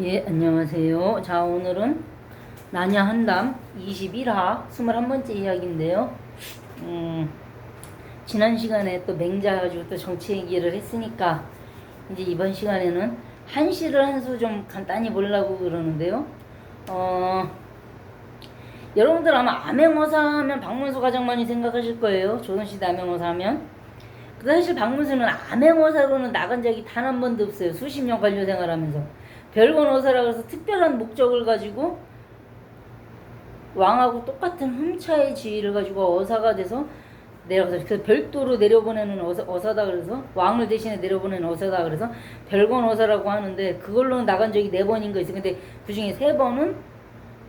예, 안녕하세요. 자, 오늘은 나냐 한담 21화 21번째 이야기인데요. 지난 시간에 또 맹자 가지고 또 정치 얘기를 했으니까 이제 이번 시간에는 한시를 한 수 좀 간단히 보려고 그러는데요. 여러분들 아마 암행어사 하면 박문수 가장 많이 생각하실 거예요. 조선시대 암행어사 하면. 사실 박문수는 암행어사로는 나간 적이 단 한 번도 없어요. 수십 년 관료 생활하면서. 별건어사라 그래서 특별한 목적을 가지고 왕하고 똑같은 흠차의 지위를 가지고 어사가 돼서 내려가서 그 별도로 내려보내는 어사다 그래서 왕을 대신에 내려보내는 어사다 그래서 별건어사라고 하는데 그걸로 나간 적이 4번인가 있어요. 근데 그 중에 3번은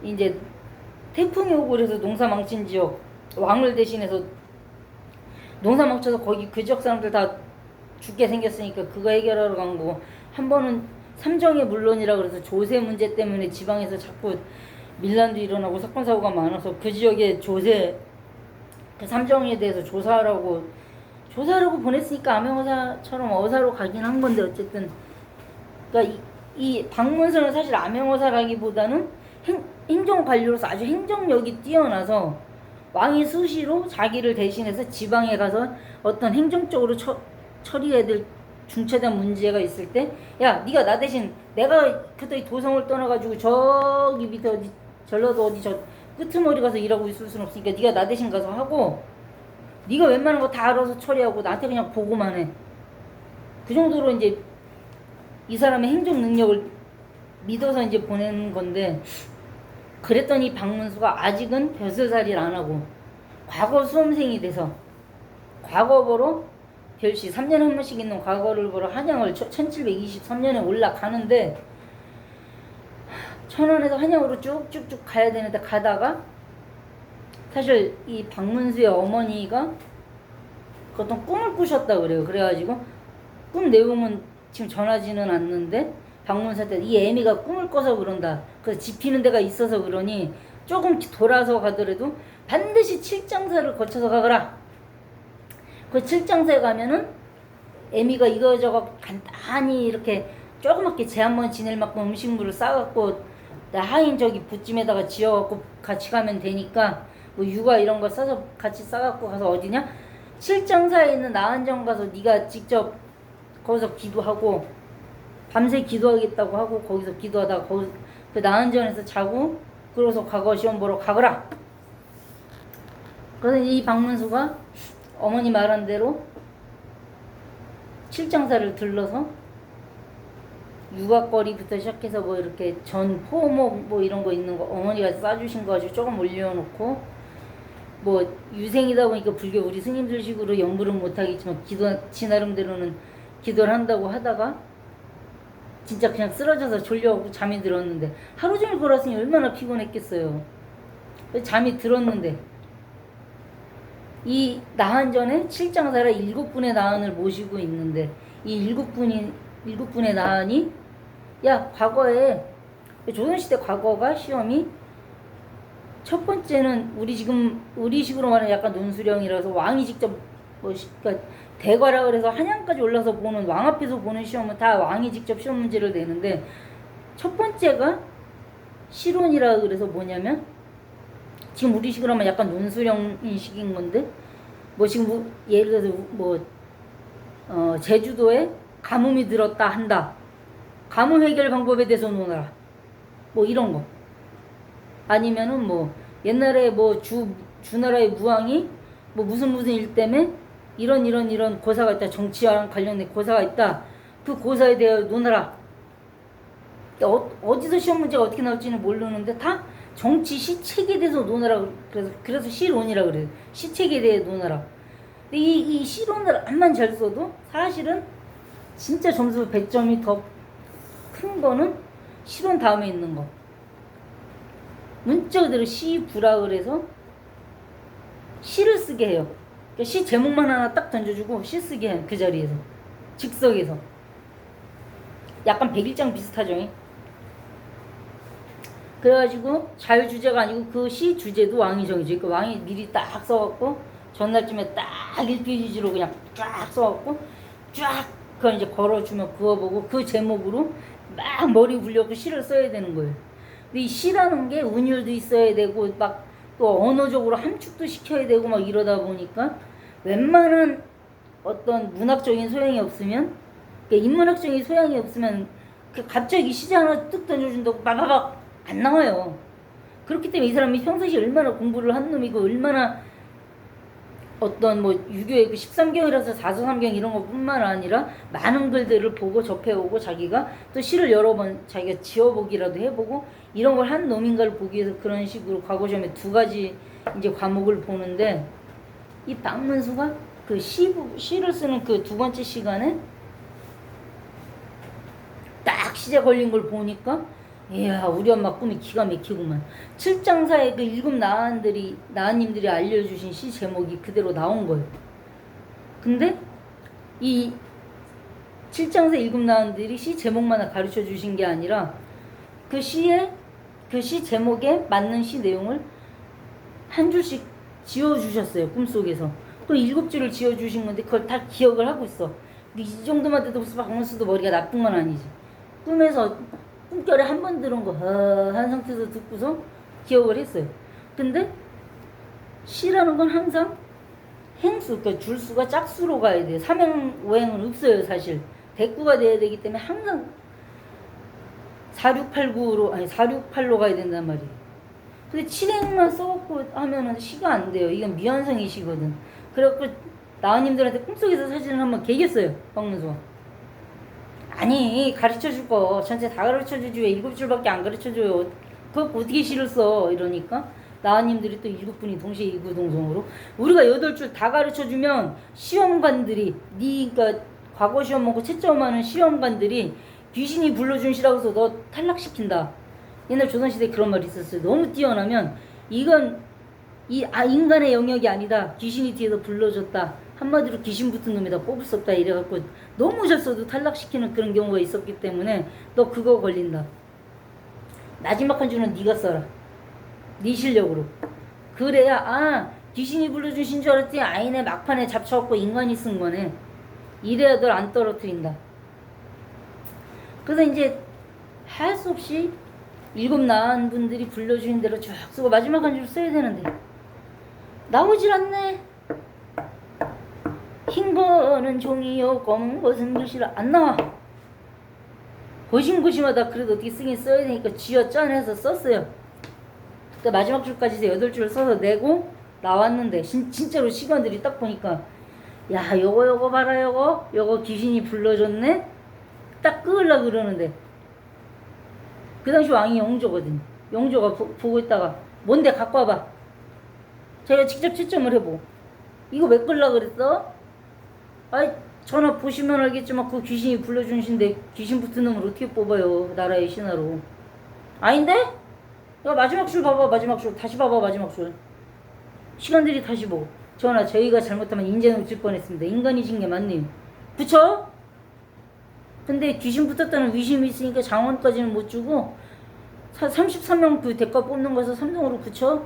이제 태풍이 오고 그래서 농사 망친 지역 왕을 대신해서 농사 망쳐서 거기 그 지역 사람들 다 죽게 생겼으니까 그거 해결하러 간 거고, 한 번은 삼정의 물론이라 그래서 조세 문제 때문에 지방에서 자꾸 밀란도 일어나고 사건 사고가 많아서 그 지역에 조세 그 삼정에 대해서 조사하라고 보냈으니까 암행어사처럼 어사로 가긴 한 건데, 어쨌든 그러니까 이 박문수는 사실 암행어사라기보다는 행정관료로서 아주 행정력이 뛰어나서 왕이 수시로 자기를 대신해서 지방에 가서 어떤 행정적으로 처리해야 될 중차대한 문제가 있을 때, 야, 네가 나 대신, 내가 그때 도성을 떠나가지고 저기 밑에 어디 전라도 어디 저 끄트머리 가서 일하고 있을 수는 없으니까 네가 나 대신 가서 하고, 네가 웬만한 거 다 알아서 처리하고 나한테 그냥 보고만 해. 그 정도로 이제 이 사람의 행정 능력을 믿어서 이제 보내는 건데, 그랬더니 박문수가 아직은 벼슬살이를 안 하고 과거 수험생이 돼서 과거보러 별시 3년에 한 번씩 있는 과거를 보러 한양을 1723년에 올라가는데, 천안에서 한양으로 쭉쭉쭉 가야 되는데 가다가 사실 이 박문수의 어머니가 어떤 꿈을 꾸셨다 그래요. 그래가지고 꿈 내용은 지금 전하지는 않는데 박문수한테 이 애미가 꿈을 꿔서 그런다. 그래서 집히는 데가 있어서 그러니 조금 돌아서 가더라도 반드시 칠장사를 거쳐서 가거라. 그 칠장사에 가면은 애미가 이거저거 간단히 이렇게 조그맣게 제 한번 지낼 만큼 음식물을 싸갖고 하인 저기 붓짐에다가 지어갖고 같이 가면 되니까 뭐 육아 이런 거 싸서 같이 싸갖고 가서 어디냐? 칠장사에 있는 나은정 가서 네가 직접 거기서 기도하고 밤새 기도하겠다고 하고 거기서 기도하다가 거기 그 나은정에서 자고 그러서 과거 시험 보러 가거라. 그래서 이 박문수가 어머니 말한 대로 칠장사를 들러서 육아거리부터 시작해서 뭐 이렇게 전 포목 뭐 이런 거 있는 거 어머니가 싸주신 거 가지고 조금 올려놓고, 뭐 유생이다 보니까 불교 우리 스님들 식으로 연불은 못하겠지만 지 나름대로는 기도를 한다고 하다가 진짜 그냥 쓰러져서 졸려갖고 잠이 들었는데, 하루 종일 걸었으니 얼마나 피곤했겠어요. 잠이 들었는데 이 나한전에 칠장사라 7분의 나한을 모시고 있는데, 이 7분의 나한이 야, 과거에 조선시대 과거가 시험이 첫 번째는 우리 식으로 말하면 약간 논수령이라서 왕이 직접 그러니까 대과라 그래서 한양까지 올라서 보는 왕 앞에서 보는 시험은 다 왕이 직접 시험 문제를 내는데, 첫 번째가 실온이라 그래서 뭐냐면 지금 우리 식으로 하면 약간 논수령 인식인 건데, 뭐 지금 예를 들어서 제주도에 가뭄이 들었다 한다. 가뭄 해결 방법에 대해서 논하라. 뭐 이런 거. 아니면은 뭐 옛날에 뭐 주나라의 무왕이 뭐 무슨 일 때문에 이런 고사가 있다. 정치와랑 관련된 고사가 있다. 그 고사에 대해 논하라. 어디서 시험 문제가 어떻게 나올지는 모르는데 다 정치 시책에 대해서 논하라. 그래서 시론이라 그래요. 시책에 대해 논하라. 근데 이 시론을 암만 잘 써도 사실은 진짜 점수 100점이 더 큰 거는 시론 다음에 있는 거. 문자 그대로 시부라 그래서 시를 쓰게 해요. 그러니까 시 제목만 하나 딱 던져주고 시 쓰게 해요. 그 자리에서 즉석에서. 약간 백일장 비슷하죠. 그래가지고 자유주제가 아니고 그 시 주제도 왕이 정해져. 그러니까 왕이 미리 딱 써갖고 전날쯤에 딱 1페이지로 그냥 쫙 써갖고 쫙 그걸 이제 걸어주면 그거 보고 그 제목으로 막 머리 굴려고 시를 써야 되는 거예요. 근데 이 시라는 게 운율도 있어야 되고 막 또 언어적으로 함축도 시켜야 되고 막 이러다 보니까 웬만한 어떤 문학적인 소양이 없으면, 그러니까 인문학적인 소양이 없으면 그 갑자기 시제 하나 뚝 던져준다고 빠바박 안 나와요. 그렇기 때문에 이 사람이 평상시 얼마나 공부를 한 놈이고 얼마나 어떤 뭐 유교의 그 13경이라서 4서3경 이런 것뿐만 아니라 많은 글들을 보고 접해오고 자기가 또 시를 여러 번 자기가 지어보기라도 해보고 이런 걸 한 놈인가를 보기 위해서 그런 식으로 과거 시험에 두 가지 이제 과목을 보는데, 이 박문수가 그 시를 쓰는 그 두 번째 시간에 딱 시제 걸린 걸 보니까 이야, 우리 엄마 꿈이 기가 막히구만. 칠장사의 그 일곱 나한님들이 알려주신 시 제목이 그대로 나온 거예요. 근데 이 칠장사 일곱 나한들이 시 제목만 가르쳐 주신 게 아니라 그 시 제목에 맞는 시 내용을 한 줄씩 지어주셨어요. 꿈속에서. 또 7줄을 지어주신 건데 그걸 다 기억을 하고 있어. 이 정도만 돼도 무슨 박문수도 머리가 나쁜 건 아니지. 꿈에서 꿈결에 한 번 들은 거 한 상태에서 듣고서 기억을 했어요. 근데 시라는 건 항상 행수, 그러니까 줄수가 짝수로 가야 돼요. 삼행 오행은 없어요. 사실 대꾸가 돼야 되기 때문에 항상 4689로 아니 468로 가야 된단 말이에요. 근데 7행만 써갖고 하면은 시가 안 돼요. 이건 미완성의 시거든. 그래갖고 나은님들한테 꿈속에서 사진을 한번 개겼어요. 박문수가. 아니, 가르쳐줄 거 전체 다 가르쳐주지 왜 7줄밖에 안 가르쳐줘요. 그거 어떻게 시를 써? 이러니까 나은님들이 또 7분이 동시에 이구동성으로 우리가 8줄 다 가르쳐주면 시험관들이 그러니까 과거 시험 보고 채점하는 시험관들이 귀신이 불러준 시라고 해서 너 탈락시킨다. 옛날 조선시대에 그런 말이 있었어요. 너무 뛰어나면 이건 인간의 영역이 아니다. 귀신이 뒤에서 불러줬다. 한마디로 귀신 붙은 놈이다. 뽑을 수 없다. 이래갖고 너무 잘 써도 탈락시키는 그런 경우가 있었기 때문에 너 그거 걸린다. 마지막 한 줄은 네가 써라. 네 실력으로. 그래야 귀신이 불러준 신 줄 알았더니 아이네 막판에 잡혀갖고 인간이 쓴 거네. 이래야 널 안 떨어뜨린다. 그래서 이제 할 수 없이 7 나은 분들이 불러주신 대로 쭉 쓰고 마지막 한 줄 써야 되는데 나오질 않네. 흰 거는 종이요 검은 것은 글씨라 안 나와. 고심고심하다 그래도 어떻게 쓰긴 써야 되니까 쥐어 짠해서 썼어요. 그때 마지막 줄까지 8줄을 써서 내고 나왔는데 진짜로 시간들이 딱 보니까 야 요거 봐라 요거 귀신이 불러줬네. 딱 끄으려고 그러는데 그 당시 왕이 영조거든. 영조가 보고 있다가 뭔데 갖고 와봐. 제가 직접 채점을 해보고 이거 왜 끌려고 그랬어? 아이 전화 보시면 알겠지만 그 귀신이 불러준 신데 귀신 붙은 놈을 어떻게 뽑아요. 나라의 신하로. 아닌데? 야 마지막 줄 봐봐. 마지막 줄 다시 봐봐. 마지막 줄 시간들이 다시 보고 전화 저희가 잘못하면 인제 놓칠 뻔했습니다. 인간이 진 게 맞네요. 그쵸? 근데 귀신 붙었다는 위심이 있으니까 장원까지는 못 주고 33명 그 대가 뽑는 거에서 3등으로 붙여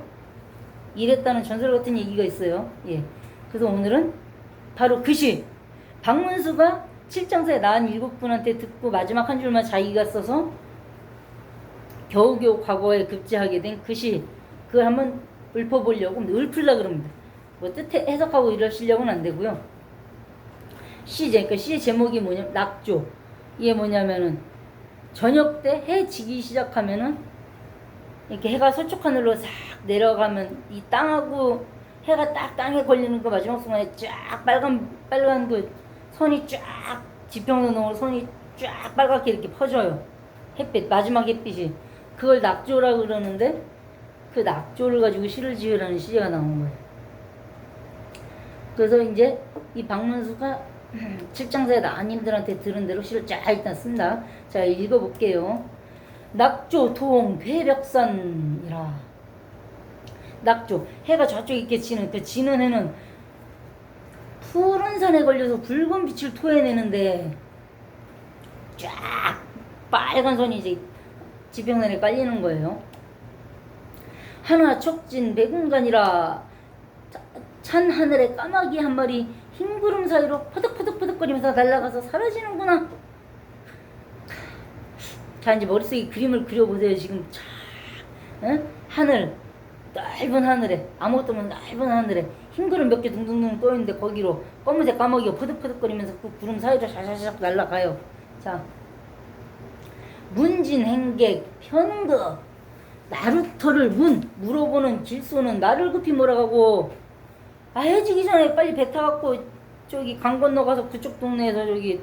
이랬다는 전설 같은 얘기가 있어요. 예. 그래서 오늘은 바로 그 시 박문수가 칠장사에 낳은 7분한테 듣고 마지막 한 줄만 자기가 써서 겨우겨우 과거에 급제하게 된 그 시 그걸 한번 읊어보려고 읊으려고 그럽니다. 뭐 뜻 해석하고 이러시려고는 안 되고요. 시제 그러니까 시의 제목이 뭐냐면 낙조. 이게 뭐냐면은 저녁 때 해 지기 시작하면은 이렇게 해가 서쪽 하늘로 싹 내려가면 이 땅하고 해가 딱 땅에 걸리는 그 마지막 순간에 쫙 빨간 그 선이 쫙 지평선으로 선이 쫙 빨갛게 이렇게 퍼져요. 햇빛 마지막 햇빛이 그걸 낙조라고 그러는데 그 낙조를 가지고 시를 지으라는 시제가 나온 거예요. 그래서 이제 이 박문수가 칠장사의 나님들한테 들은 대로 시를 쫙 일단 쓴다. 자 읽어볼게요. 낙조 동 괴벽산이라. 낙조 해가 저쪽 이렇게 지는 그 지는 해는 푸른 산에 걸려서 붉은 빛을 토해내는데 쫙 빨간 선이 이제 지평선에 깔리는 거예요. 하나 촉진 백운간이라. 찬 하늘에 까마귀 한 마리 흰 구름 사이로 퍼득퍼득퍼득거리면서 날아가서 사라지는구나. 자, 이제 머릿속에 그림을 그려보세요. 지금 쫙, 응? 하늘, 넓은 하늘에, 아무것도 없는 넓은 하늘에 흰구름 몇 개 둥둥둥 떠있는데 거기로 검은색 까마귀가 퍼득퍼득거리면서 그 구름 사이로 샤샤샥 날아가요. 자, 문진행객 편극 나루터를 물어보는 길소는 나를 급히 몰아가고, 아, 해지기 전에 빨리 배 타갖고 저기 강 건너가서 그쪽 동네에서 저기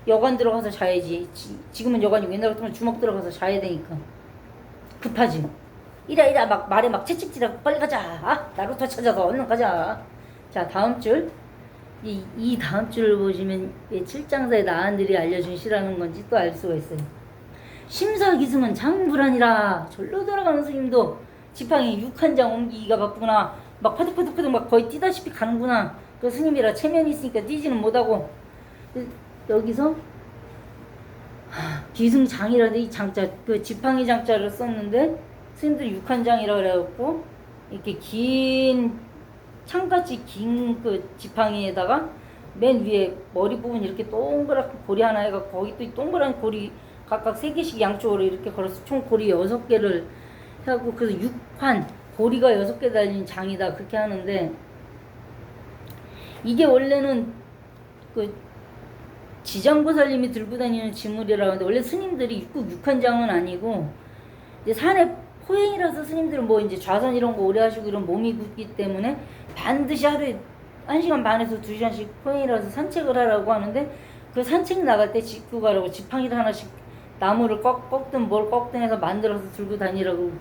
여관 들어가서 자야지. 지금은 여관이고 옛날 같으면 주먹 들어가서 자야 되니까 급하지. 이라 막 말에 막 채찍질하고 빨리 가자. 아, 나루터 찾아서 얼른 가자. 자, 다음 줄. 이 다음 줄을 보시면 칠장사의 나한들이 알려준 시라는 건지 또 알 수가 있어요. 심사기승은 장불안이라. 절로 돌아가는 스님도 지팡이 6한 장 옮기기가 바쁘구나. 막 퍼득퍼득 막 거의 뛰다시피 가는구나. 그 스님이라 체면이 있으니까 뛰지는 못하고. 여기서 기승장이라는데 이 장자, 그 지팡이 장자를 썼는데 스님들이 6한장이라 그래갖고 이렇게 긴 창같이 긴 그 지팡이에다가 맨 위에 머리 부분 이렇게 동그랗게 고리 하나 해갖고 거기 또 동그란 고리 각각 3개씩 양쪽으로 이렇게 걸어서 총 고리 6개를 해갖고 그래서 6환 고리가 6개 달린 장이다 그렇게 하는데, 이게 원래는 그 지장보살님이 들고 다니는 지물이라고 하는데 원래 스님들이 6한장은 아니고 이제 산에 포행이라서 스님들은 뭐 이제 좌선 이런 거 오래 하시고 이런 몸이 굳기 때문에 반드시 하루에 1시간 반에서 2시간씩 포행이라서 산책을 하라고 하는데, 그 산책 나갈 때 짚고 가라고 지팡이를 하나씩 나무를 꺾든 뭘 꺾든 해서 만들어서 들고 다니라고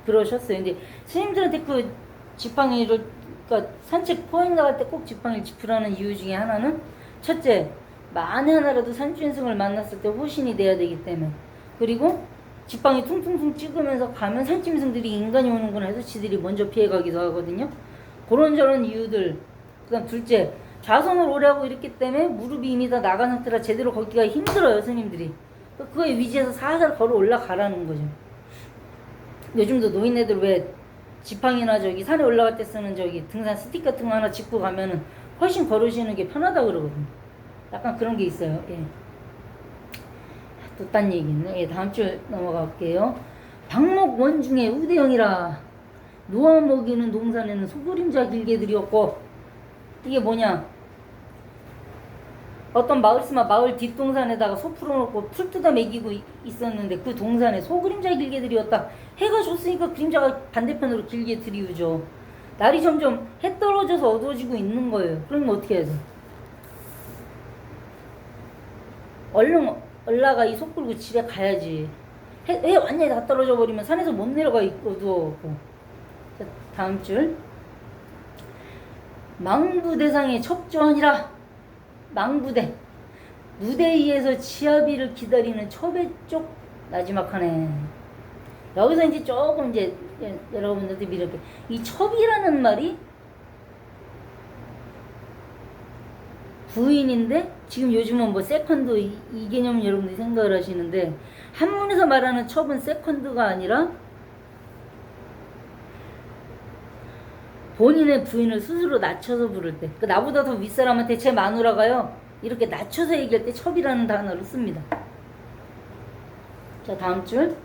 그러셨어요. 근데 스님들한테 그 지팡이를, 그러니까 산책 포행 나갈 때 꼭 지팡이를 짚으라는 이유 중에 하나는, 첫째, 만에 하나라도 산주인승을 만났을 때 호신이 돼야 되기 때문에, 그리고 지팡이 퉁퉁퉁 찍으면서 가면 산짐승들이 인간이 오는구나 해서 지들이 먼저 피해가기도 하거든요. 그런저런 이유들. 그 다음 둘째, 좌선을 오래 하고 이랬기 때문에 무릎이 이미 다 나간 상태라 제대로 걷기가 힘들어요, 스님들이. 그거에 위지해서 살살 걸어 올라가라는 거죠. 요즘도 노인네들 왜 지팡이나 저기 산에 올라갈 때 쓰는 저기 등산 스틱 같은 거 하나 짚고 가면은 훨씬 걸으시는 게 편하다 그러거든요. 약간 그런 게 있어요. 예. 또 딴 얘기는, 예, 다음 줄 넘어갈게요. 방목 원중에 우대형이라. 놓아 먹이는 동산에는 소그림자 길게 들이었고, 이게 뭐냐, 어떤 마을스마 마을 뒷동산에다가 소 풀어놓고 풀 뜯어 먹이고 있었는데 그 동산에 소그림자 길게 들이었다. 해가 졌으니까 그림자가 반대편으로 길게 들이우죠. 날이 점점 해 떨어져서 어두워지고 있는 거예요. 그러면 어떻게 해야 돼? 얼른 올라가 이 소 끌고 집에 가야지. 해 완전히 다 떨어져 버리면 산에서 못 내려가 어두워고. 자, 다음 줄. 망부대상의 첩조하니라. 망부대, 무대위에서 치아비를 기다리는 첩의 쪽 나지막하네. 여기서 이제 조금 이제 여러분들도 이렇게, 이 첩이라는 말이 부인인데 지금 요즘은 뭐 세컨드 이 개념 여러분들이 생각을 하시는데, 한문에서 말하는 첩은 세컨드가 아니라 본인의 부인을 스스로 낮춰서 부를 때, 그 나보다 더 윗사람한테 제 마누라가요 이렇게 낮춰서 얘기할 때 첩이라는 단어를 씁니다. 자, 다음 줄.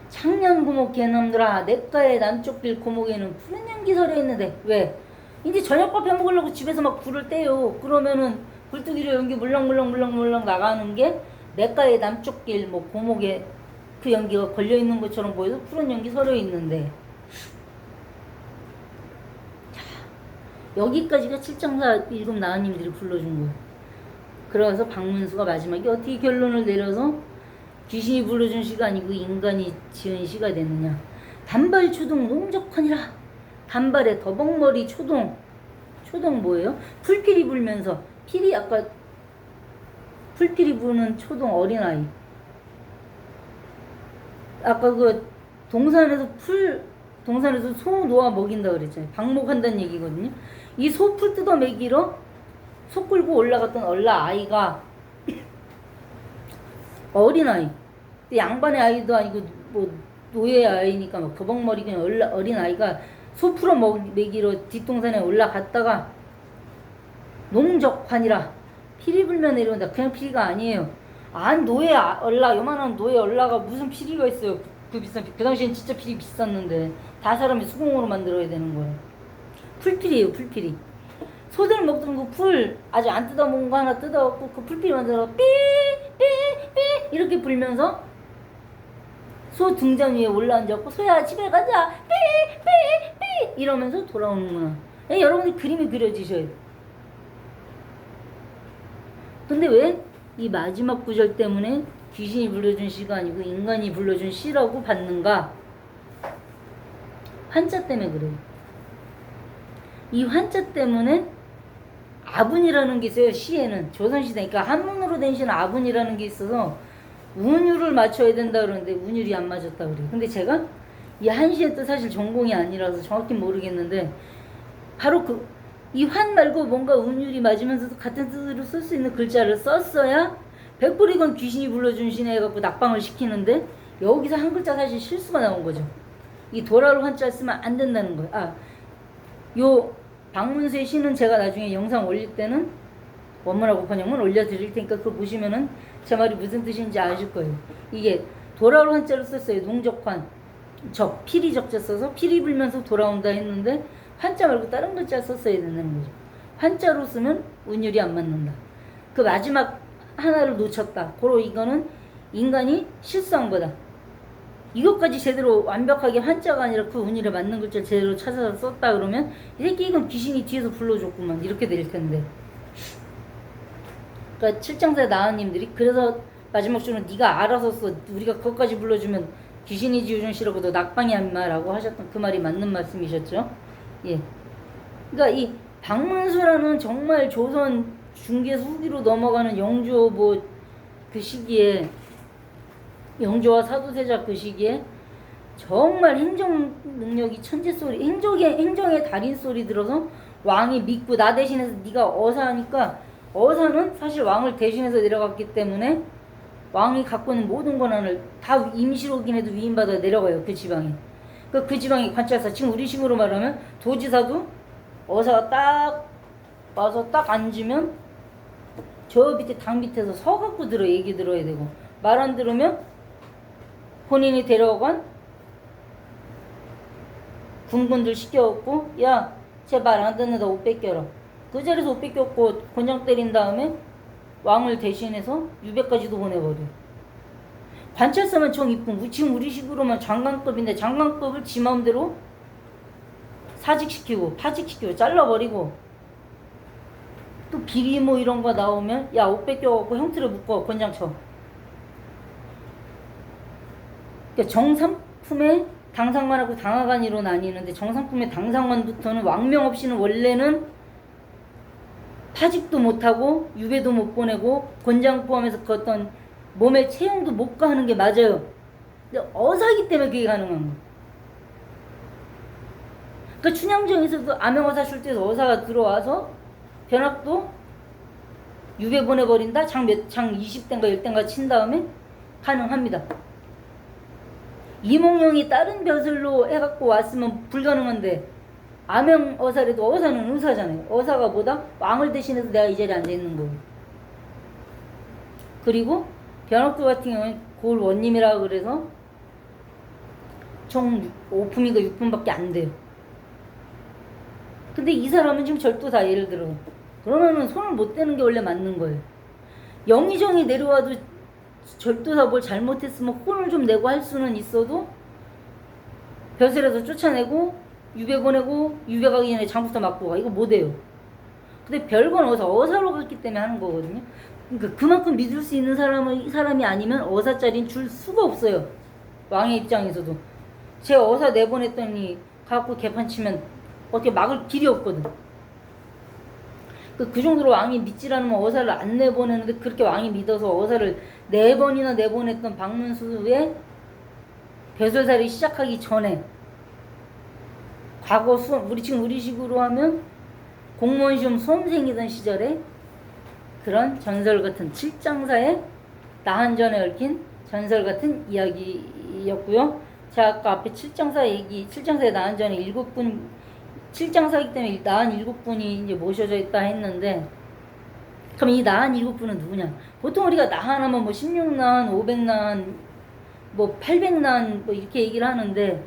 창년고목 개놈들아, 냇가의 남쪽 길 고목에는 푸른 연기 서려 있는데. 왜? 이제 저녁밥 해 먹으려고 집에서 막 불을 떼요. 그러면은 굴뚝이로 연기 물렁물렁 나가는 게 냇가의 남쪽 길 뭐 고목에 그 연기가 걸려 있는 것처럼 보여도 푸른 연기 서려 있는데. 여기까지가 칠장사 일곱 나은님들이 불러준 거예요. 그래서 박문수가 마지막에 어떻게 결론을 내려서 귀신이 불러준 시가 아니고 인간이 지은 시가 됐느냐. 단발 초동 농적하니라. 단발에 더벅머리 초동. 초동 뭐예요? 풀필이 불면서, 필이 아까 풀필이 부는 초동 어린아이. 아까 그 동산에서 소 놓아 먹인다 그랬잖아요. 방목한다는 얘기거든요. 이 소 풀 뜯어 먹이러 소 끌고 올라갔던 얼라아이가 어린아이. 양반의 아이도 아니고 뭐 노예의 아이니까 막 더벅머리 그냥 어린아이가 소 풀어 먹이러 뒷동산에 올라갔다가 농적환이라. 피리 불면 내려온다. 그냥 피리가 아니에요. 안 노예 얼라 요만한 노예 얼라가 무슨 피리가 있어요. 그 비싼 그 당시엔 진짜 피리 비쌌는데 다 사람이 수공으로 만들어야 되는 거예요. 풀피리예요, 풀피리. 소들 먹던 그 풀 아직 안 뜯어먹은 거 하나 뜯어갖고 그 풀피리 만들어 삐삐삐 이렇게 불면서 소 등잔 위에 올라앉았고 소야 집에 가자 삐삐삐 이러면서 돌아오는구나. 여러분이 그림이 그려지셔야 돼. 근데 왜 이 마지막 구절 때문에 귀신이 불러준 시가 아니고 인간이 불러준 시라고 받는가? 한자 때문에 그래요. 이 한자 때문에 아분이라는 게 있어요. 시에는 조선시대 그러니까 한문으로 된 시는 아분이라는 게 있어서 운율을 맞춰야 된다 그러는데 운율이 안 맞았다 그래요. 근데 제가 이 한시의 뜻 사실 전공이 아니라서 정확히 모르겠는데 바로 이 환 말고 뭔가 운율이 맞으면서도 같은 뜻으로 쓸 수 있는 글자를 썼어야 100% 이건 귀신이 불러준 시네 해갖고 낙방을 시키는데 여기서 한 글자 사실 실수가 나온 거죠. 이 도라로 한자 쓰면 안 된다는 거예요. 요 박문수의 시는 제가 나중에 영상 올릴 때는 원문하고 번역문 올려드릴 테니까 그거 보시면은 제 말이 무슨 뜻인지 아실 거예요. 이게 도라로 한자로 썼어요. 농적환 피리 적자 써서 피리 불면서 돌아온다 했는데 한자 말고 다른 글자 썼어야 된다는 거죠. 한자로 쓰면 운율이 안 맞는다. 그 마지막 하나를 놓쳤다. 고로 이거는 인간이 실수한 거다. 이것까지 제대로 완벽하게 한자가 아니라 그 운율에 맞는 글자 제대로 찾아서 썼다 그러면 이 새끼 이건 귀신이 뒤에서 불러줬구만 이렇게 될 텐데. 그러니까 칠장사 나은님들이 그래서 마지막 줄은 네가 알아서 써. 우리가 그것까지 불러주면 귀신이 지어준 시라고 너 낙방이 한마라고 하셨던 그 말이 맞는 말씀이셨죠. 예. 그러니까 이 박문수라는 정말 조선 중기에서 후기로 넘어가는 영조 그 시기에 영조와 사도세자 그 시기에 정말 행정 능력이 천재 소리 행정의 달인 소리 들어서 왕이 믿고 나 대신해서 네가 어사하니까 어사는 사실 왕을 대신해서 내려갔기 때문에 왕이 갖고 있는 모든 권한을 다 임시로긴 해도 위임받아 내려가요. 그 지방에. 그 지방이 관찰사 지금 우리 식으로 말하면 도지사도 어사가 딱 와서 딱 앉으면 저 밑에 당 밑에서 서갖고 얘기 들어야 되고 말 안 들으면 본인이 데려간 군군들 시켜갖고 야 쟤 말 안 듣는다 옷 뺏겨라. 그 자리에서 옷 뺏겼고 곤장 때린 다음에 왕을 대신해서 유배까지도 보내버려. 관찰사만 정 이쁜 지금 우리 식으로만 장관급인데 장관급을 지 마음대로 사직시키고 파직시키고 잘라버리고 또 비리 이런 거 나오면 야 옷 뺏겨갖고 형틀을 묶어 권장 쳐. 그러니까 정상품의 당상관하고 당하관이로 나뉘는데 정상품의 당상관부터는 왕명 없이는 원래는 파직도 못하고 유배도 못 보내고 권장 포함해서 그 어떤 몸에 체형도 못 가하는 게 맞아요. 근데 어사기 때문에 그게 가능한 거예요. 그러니까 춘향전에서도 암행어사 출제에서 어사가 들어와서 변학도 유배 보내버린다. 장 20대인가 10대인가 친 다음에 가능합니다. 이몽룡이 다른 벼슬로 해갖고 왔으면 불가능한데 암행어사라도 어사는 의사잖아요. 어사가 뭐다? 왕을 대신해서 내가 이 자리에 앉아있는 거예요. 그리고 변학도 같은 경우는 고을 원님이라 그래서 총 5품인가 6품밖에 안 돼요. 근데 이 사람은 지금 절도사 예를 들어 그러면은 손을 못 대는 게 원래 맞는 거예요. 영의정이 내려와도 절도사 뭘 잘못했으면 혼을 좀 내고 할 수는 있어도 벼슬에서 쫓아내고 유배 보내고 유배 가기 전에 장부터 맞고 가 이거 못해요. 근데 별건 어사로 갔기 때문에 하는 거거든요. 그러니까 그만큼 믿을 수 있는 사람이 아니면 어사짜리는 줄 수가 없어요. 왕의 입장에서도. 제 어사 내보냈더니 갖고 개판치면 어떻게 막을 길이 없거든. 그 정도로 왕이 믿질 않으면 어사를 안 내보내는데 그렇게 왕이 믿어서 어사를 4번이나 내보냈던 박문수의 벼슬살이 시작하기 전에 과거 지금 우리 식으로 하면 공무원 시험 수험생이던 시절에 그런 전설 같은 칠장사의 나한전에 얽힌 전설 같은 이야기였고요. 제가 아까 앞에 칠장사의 나한전에 7분 칠장사이기 때문에 나한 7분이 이제 모셔져 있다 했는데 그럼 이 나한 7분은 누구냐? 보통 우리가 나한 하면 뭐 16난, 500난, 뭐 800난 뭐 이렇게 얘기를 하는데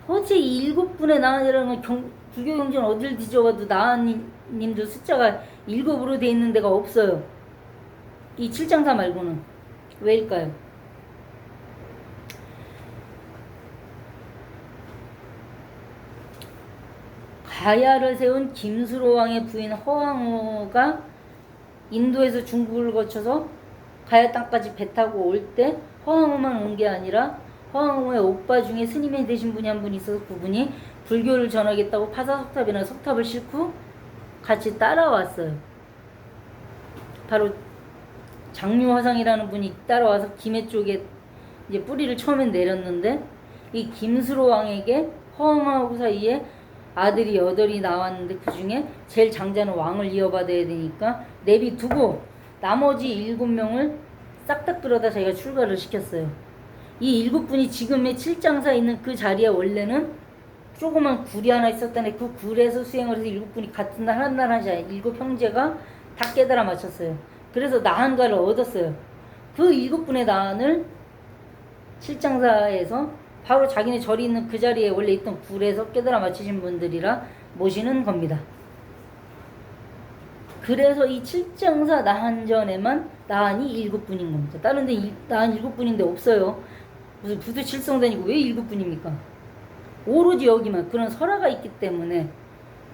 도대체 이 7분의 나한이라는 건 불교 경전 어딜 뒤져봐도 나한님들 숫자가 7으로 돼 있는 데가 없어요. 이 7장사 말고는. 왜일까요? 가야를 세운 김수로 왕의 부인 허황호가 인도에서 중국을 거쳐서 가야 땅까지 배 타고 올 때 허황호만 온 게 아니라 허황호의 오빠 중에 스님이 되신 분이 한 분 있어서 그분이 불교를 전하겠다고 파사석탑이나 석탑을 싣고 같이 따라왔어요. 바로 장류화상이라는 분이 따라와서 김해 쪽에 이제 뿌리를 처음엔 내렸는데 이 김수로 왕에게 허황하고 사이에 아들이 8이 나왔는데 그 중에 제일 장자는 왕을 이어받아야 되니까 내비두고 나머지 7명을 싹 다 끌어다 자기가 출가를 시켰어요. 이 7분이 지금의 7장사 있는 그 자리에 원래는 조그만 굴이 하나 있었다네. 그 굴에서 수행을 해서 7분이 같은 날 한 날 하지 않아요. 7 형제가 다 깨달아 맞췄어요. 그래서 나한가를 얻었어요. 그 7분의 나한을 7장사에서 바로 자기네 절이 있는 그 자리에 원래 있던 굴에서 깨달아 맞추신 분들이라 모시는 겁니다. 그래서 이 7장사 나한전에만 나한이 7분인 겁니다. 다른 데 나한 7분인데 없어요. 무슨 부두 칠성다니고 왜 7분입니까? 오로지 여기만 그런 설화가 있기 때문에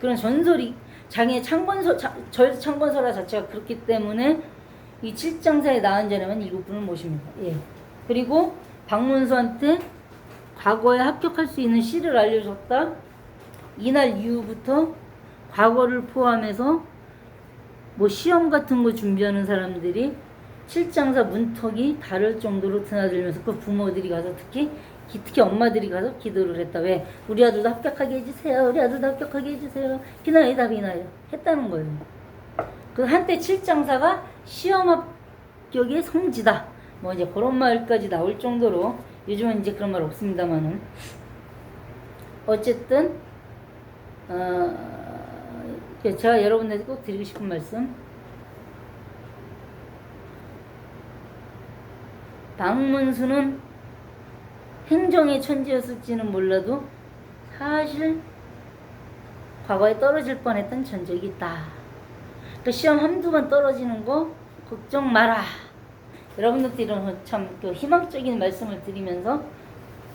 그런 전설이 장의 절 창건설화 자체가 그렇기 때문에 이 7장사의 나한전에만 7분을 모십니다. 예. 그리고 박문수한테 과거에 합격할 수 있는 시를 알려줬다. 이날 이후부터 과거를 포함해서 뭐 시험 같은 거 준비하는 사람들이 7장사 문턱이 다를 정도로 드나들면서 그 부모들이 가서 특히 엄마들이 가서 기도를 했다. 왜? 우리 아들도 합격하게 해주세요. 우리 아들도 합격하게 해주세요. 비나이다 비나이다 했다는 거예요. 그 한때 7장사가 시험 합격의 성지다. 뭐 이제 그런 말까지 나올 정도로 요즘은 이제 그런 말 없습니다만은 어쨌든 제가 여러분들한테 꼭 드리고 싶은 말씀, 박문수는 행정의 천지였을지는 몰라도 사실 과거에 떨어질 뻔했던 전적이 있다. 그 시험 한두 번 떨어지는 거 걱정 마라. 여러분들한테 이런 참 희망적인 말씀을 드리면서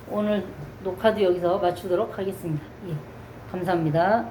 오늘 녹화도 여기서 마치도록 하겠습니다. 예, 감사합니다.